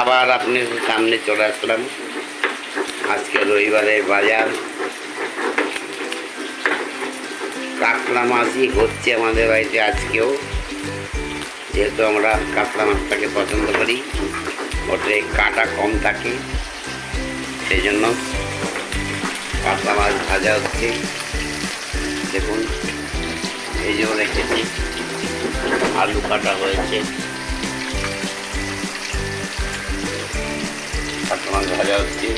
আবার আপনার সামনে চলে আসলাম। আজকে রবিবারের বাজার, কাতলা মাছই হচ্ছে আমাদের বাড়িতে আজকেও, যেহেতু আমরা কাতলা মাছটাকে পছন্দ করি, ওতে কাটা কম থাকে, সেই জন্য কাতলা মাছ ভাজা হচ্ছে। দেখুন, এই যে রেখেছি, আলু কাটা হয়েছে, কাতলা মাছ ভাজা হচ্ছে,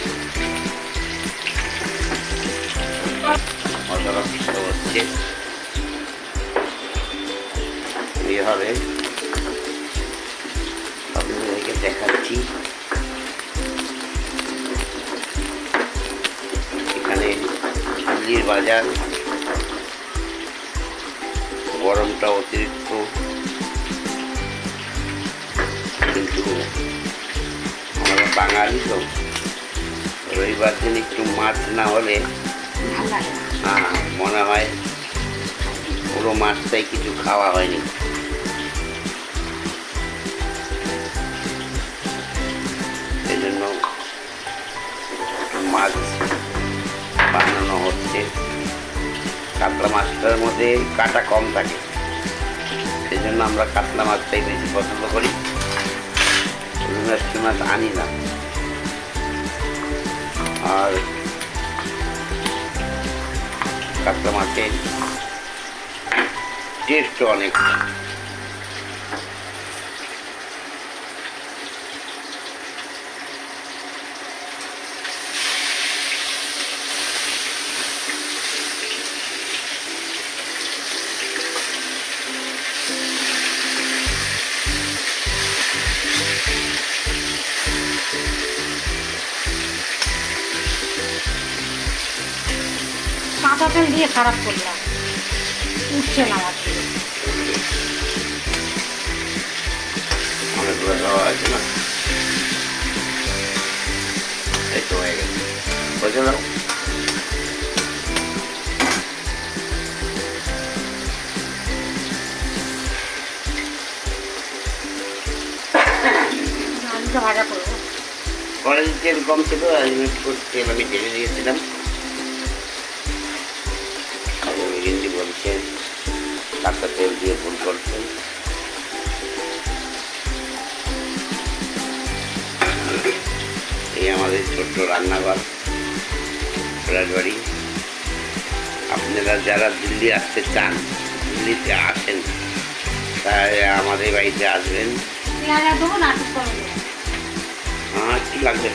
মশলা পিষতে হচ্ছে। এইভাবে আপনাদেরকে দেখাচ্ছি। এখানে দিল্লির বাজার, গরমটা অতিরিক্ত, কিন্তু আমরা বাঙালি তো, রবিবার দিন একটু মাছ না হলে মনে হয় পুরো মাছটাই কিছু খাওয়া হয়নি। সেই জন্য মাছ বানানো হচ্ছে। কাতলা মাছটার মধ্যে কাটা কম থাকে, সেই জন্য আমরা কাতলা মাছটাই বেশি পছন্দ করি। মিষ্টি মাছ আনি না। আর কাতলা মাছের টেস্ট অনেক। কাঁচা তেল দিয়ে খারাপ করলাম, উঠছে না আমার থেকে। অনেকগুলো দেওয়া আছে না, এই তো হয়ে গেছে। বুঝে দাও, আলুটা ভাজা করবো। কড়াই তেল কম ছিল, তেল আমি ঢেলে দিয়েছিলাম। হিন্দি বলছে কাঁচা তেল দিয়ে ভুল করছে। এই আমাদের ছোট্ট রান্নাঘর, রাজবাড়ি। আপনারা যারা দিল্লি আসতে চান, দিল্লিতে আসেন, তাই আমাদের বাড়িতে আসবেন। হ্যাঁ, কি লাগবে?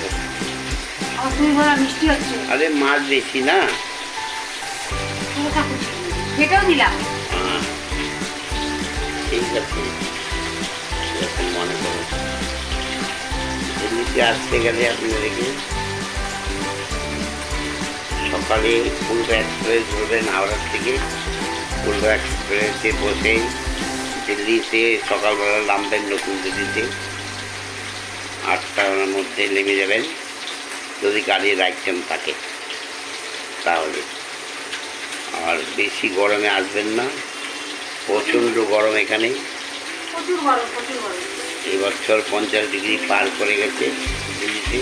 মিষ্টি হচ্ছে। আরে মাছ বেশি না, সেটাও দিলাম। হ্যাঁ ঠিক আছে, এরকম মনে করো। দিল্লিতে আসতে গেলে আপনাদেরকে সকালে পূর্ব এক্সপ্রেস ধরবেন হাওড়ার থেকে। পূর্ব এক্সপ্রেসে বসেই দিল্লিতে সকালবেলা নামবেন নতুন দিল্লিতে। 8টার মধ্যে নেমে যাবেন, যদি গাড়ির আইটেম থাকে তাহলে। আর বেশি গরমে আসবেন না, প্রচণ্ড গরম এখানে। এবছর 50 ডিগ্রি পার করে গেছে দিল্লিতে।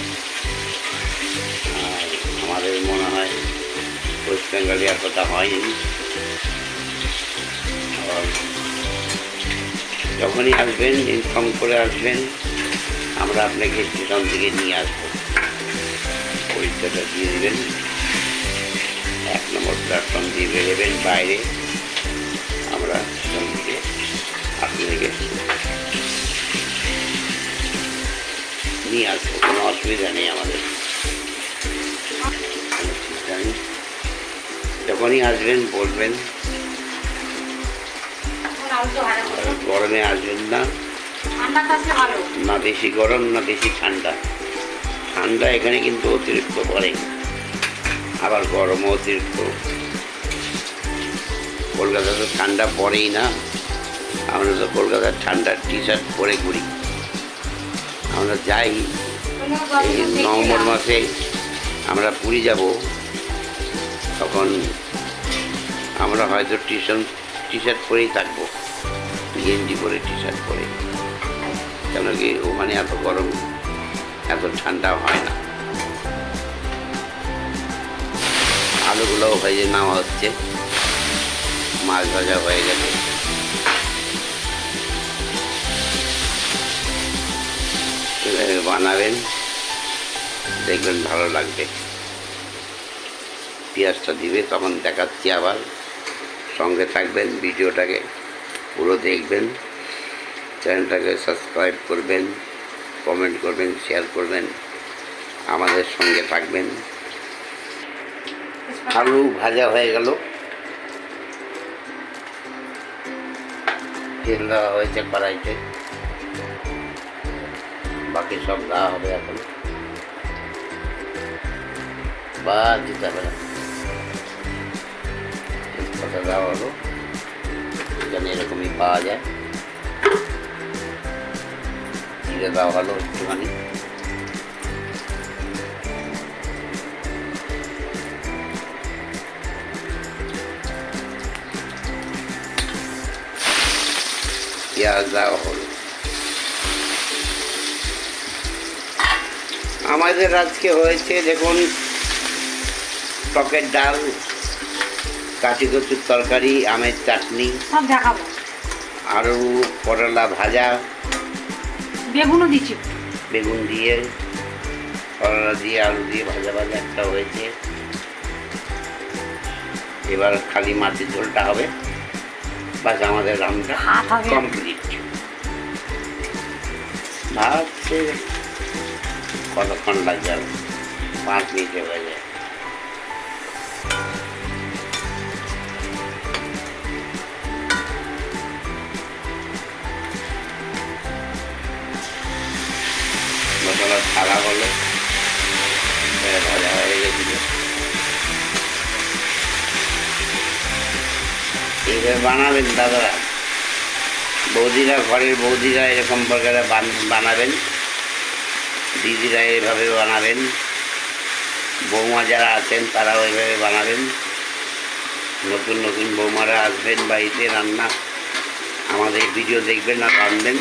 আর আমাদের মনে হয় ওয়েস্ট বেঙ্গলে এতটা হয়নি। আর যখনই আসবেন ইনফর্ম করে আসবেন, আমরা আপনাকে স্টেশন থেকে নিয়ে আসবো। পরীক্ষাটা দিয়ে দেবেন, 1 নম্বর প্ল্যাটফর্ম দিয়ে বেরোবেন বাইরে, আমরা স্টেশন থেকে আপনাদেরকে নিয়ে আসবো। কোনো অসুবিধা নেই আমাদের। যখনই আসবেন বলবেন। গরমে আসবেন না, না বেশি গরম না বেশি ঠান্ডা। ঠান্ডা এখানে কিন্তু অতিরিক্ত পড়ে, আবার গরমও অতিরিক্ত। কলকাতা তো ঠান্ডা পড়েই না। আমরা তো কলকাতার ঠান্ডার টি শার্ট পরে ঘুরি। আমরা যাই এই নভেম্বর মাসে, আমরা পুরী যাব, তখন আমরা হয়তো টি শার্ট পরেই থাকবো, গেঞ্জি পরে টি শার্ট পরে। কেন কি ওখানে এত গরম এত ঠান্ডা হয় না। আলুগুলোও ভেজে নেওয়া হচ্ছে, মাছ ভাজা হয়ে গেছে। এভাবে বানাবেন, দেখবেন ভালো লাগবে। পেঁয়াজটা দিবে তখন দেখাচ্ছি আবার, সঙ্গে থাকবেন, ভিডিওটাকে পুরো দেখবেন, চ্যানেলটাকে সাবস্ক্রাইব করবেন, কমেন্ট করবেন, শেয়ার করবেন, আমাদের সঙ্গে থাকবেন। আলু ভাজা হয়ে গেল, তেল দেওয়া হয়েছে কড়াইতে, বাকি সব দেওয়া হবে এখন। বা দিতে হবে না, তেজপাতা দেওয়া হলো, এখানে এরকমই পাওয়া যায়। জিরে দেওয়া হলো একটুখানি, পেঁয়াজ দেওয়া হলো। আমাদের আজকে হয়েছে দেখুন, টকের ডাল, কাঁচি কচুর তরকারি, আমের চাটনি, সব দেখাবো। আলু করলা ভাজা, বেগুনও দিচ্ছি। বেগুন দিয়ে, করলা দিয়ে, আলু দিয়ে ভাজা ভাজা একটা হয়েছে। এবার খালি মাছের ঝোলটা হবে, বাস আমাদের রান্না ভাত হবে। কমপ্লিট। ভাত কতক্ষণ লাগবে? 5 মিনিটে হয়ে যায়। মশলা ছাড়া হলো, ভাজা হয়ে গেছিল। এইভাবে বানাবেন দাদারা, বৌদিরা, ঘরের বৌদিরা এরকম প্রকারে বানাবেন, দিদিরা এভাবে বানাবেন, বৌমা যারা আছেন তারাও এভাবে বানাবেন। নতুন নতুন বৌমারা আসবেন বাড়িতে, রান্না আমাদের ভিডিও দেখবেন আর রাঁধবেন,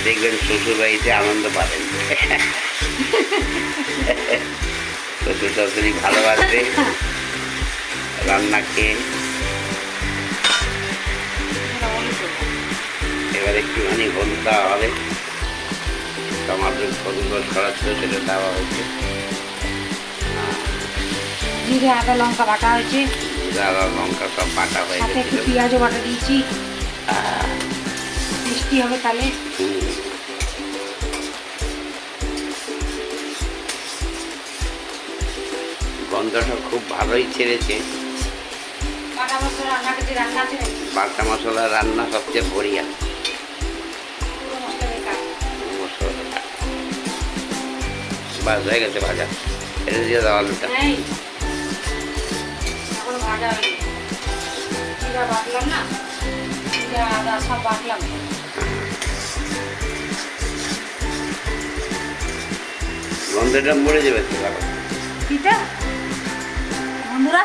দেখবেন শ্বশুর বাড়িতে আনন্দ পাবেন। শ্বশুর শাশুড়ি ভালোবাসবে রান্না খেয়ে। এবার একটুখানি হলুদ দেওয়া হবে, টমাটোর হলুদ ছড়াচ্ছিল সেটা দেওয়া হয়েছে, জিরে আদা লঙ্কা বাটা হয়েছে, আদা লঙ্কা সব বাটা হয়ে সাথে একটু গেছিল। পেঁয়াজও বাটা দিয়েছি, মিষ্টি হবে তাহলে। গন্ধটা খুব ভালোই ছেড়েছে। বাটা মশলা রান্না কিছু রান্না আছে নাকি? বাটা মশলা রান্না সবচেয়ে বড়িয়া। পুরো মশলা বেকার। মশলাটা বাস হয়ে গেছে ভাজা, এটা দিয়ে দাও আলুটা। নেই, এখন ভাজা হয়নি। জিরা বাটলাম না, জিরা আদা সব বাটলাম। গন্ধটা মরে যাবে তো ভালো, কিটা বন্ধুরা,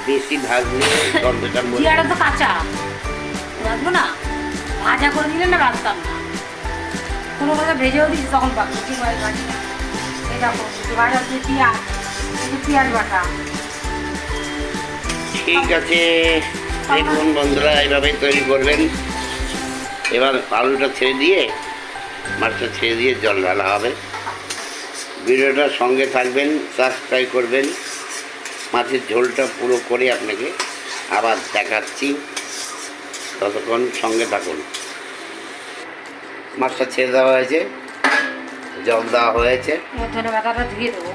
বেশি ভাজলে গন্ধটা মরে জিরাটা যাবে। তো কাঁচা, রাখবো না, ভাজা করে দিলে না রাখতাম না। কোনো কথা ভেজেও দিচ্ছি তখন পাবো, ঠিক আছে ভাজি না। এই দেখো ভাজা হচ্ছে পেঁয়াজ, একটু পেঁয়াজ বাটা। ঠিক আছে, দেখুন বন্ধুরা, এইভাবেই তৈরি করবেন। এবার আলুটা ছেড়ে দিয়ে, মাছটা ছেড়ে দিয়ে জল ঢালা হবে। ভিডিওটার সঙ্গে থাকবেন, সাবস্ক্রাইব করবেন। মাছের ঝোলটা পুরো করে আপনাকে আবার দেখাচ্ছি, ততক্ষণ সঙ্গে থাকুন। মাছটা ছেড়ে দেওয়া হয়েছে, জল দেওয়া হয়েছে। এবার ধনে পাতাটা ধুয়ে দেবো।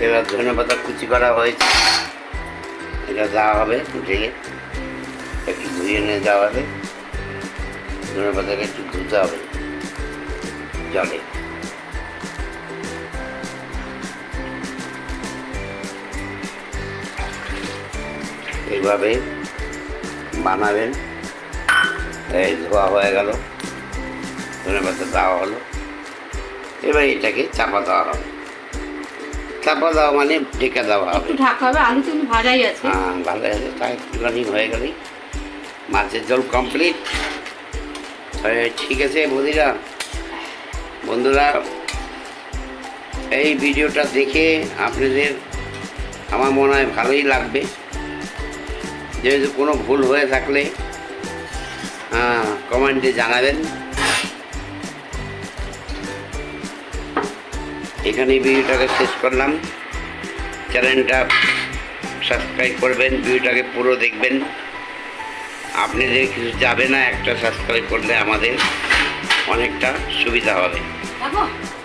এবার ধনেপাতা কুচি করা হয়েছে, এটা দেওয়া হবে, ঢেলে একটু ধুয়ে নিয়ে দেওয়া হবে। ধনেপাতাকে একটু ধুতে হবে জলে। এইভাবে বানাবেন। এই ধোয়া হয়ে গেল, ধনেপাতা দেওয়া হলো। এবার এটাকে চাপা দেওয়া হবে। চাপা দেওয়া মানে ঢেকে দেওয়া হবে। একটু ঢাকা হবে, আলু তো এমনি ভাজাই আছে। হ্যাঁ, ভালো আছে, তাই একটুখানি হয়ে গেলেই মাছের ঝোল কমপ্লিট। ঠিক আছে বৌদিরা, বন্ধুরা, এই ভিডিওটা দেখে আপনাদের আমার মনে হয় ভালোই লাগবে। যেহেতু কোনো ভুল হয়ে থাকলে কমেন্টে জানাবেন। এখানে ভিডিওটাকে শেষ করলাম। চ্যানেলটা সাবস্ক্রাইব করবেন, ভিডিওটাকে পুরো দেখবেন। আপনাদের কিছু যাবে না, একটা সাবস্ক্রাইব করলে আমাদের অনেকটা সুবিধা হবে।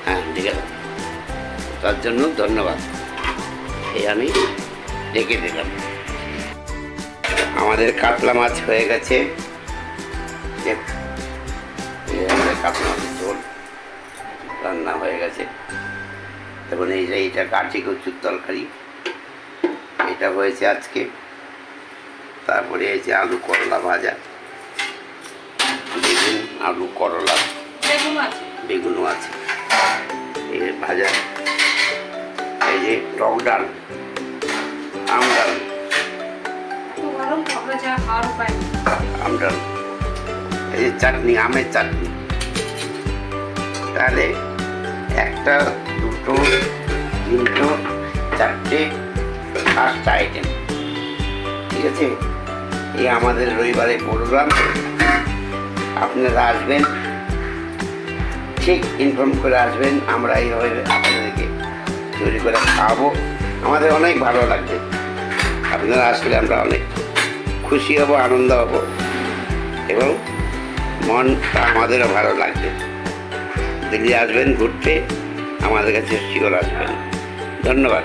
হ্যাঁ, ঠিক আছে, তার জন্য ধন্যবাদ। এই আমি ডেকে দিলাম। আমাদের কাতলা মাছ হয়ে গেছে। আমাদের কাতলা মাছের ঝোল রান্না হয়ে গেছে। এবং এইটা কাঠি কচুর তরকারি, এটা হয়েছে আজকে। তারপরে হয়েছে আলু করলা ভাজা, বেগুন আলু করলা, বেগুনও আছে এই ভাজা। এই যে টক ডাল, আম ডাল, আম ডাল, এই যে চাটনি, আমের চাটনি। তাহলে একটা, দুটো, তিনটো, চারটে, 5টা আইটেম। ঠিক আছে, এই আমাদের রবিবারে প্রোগ্রাম। আপনারা আসবেন, ঠিক ইনফর্ম করে আসবেন। আমরা এইভাবে আপনাদেরকে তৈরি করে খাওয়াবো। আমাদের অনেক ভালো লাগবে। আপনারা আসলে আমরা অনেক খুশি হব, আনন্দ হব, এবং মনটা আমাদেরও ভালো লাগবে। দিল্লি আসবেন ঘুরতে, আমাদের কাছে শিওর আসবেন। ধন্যবাদ।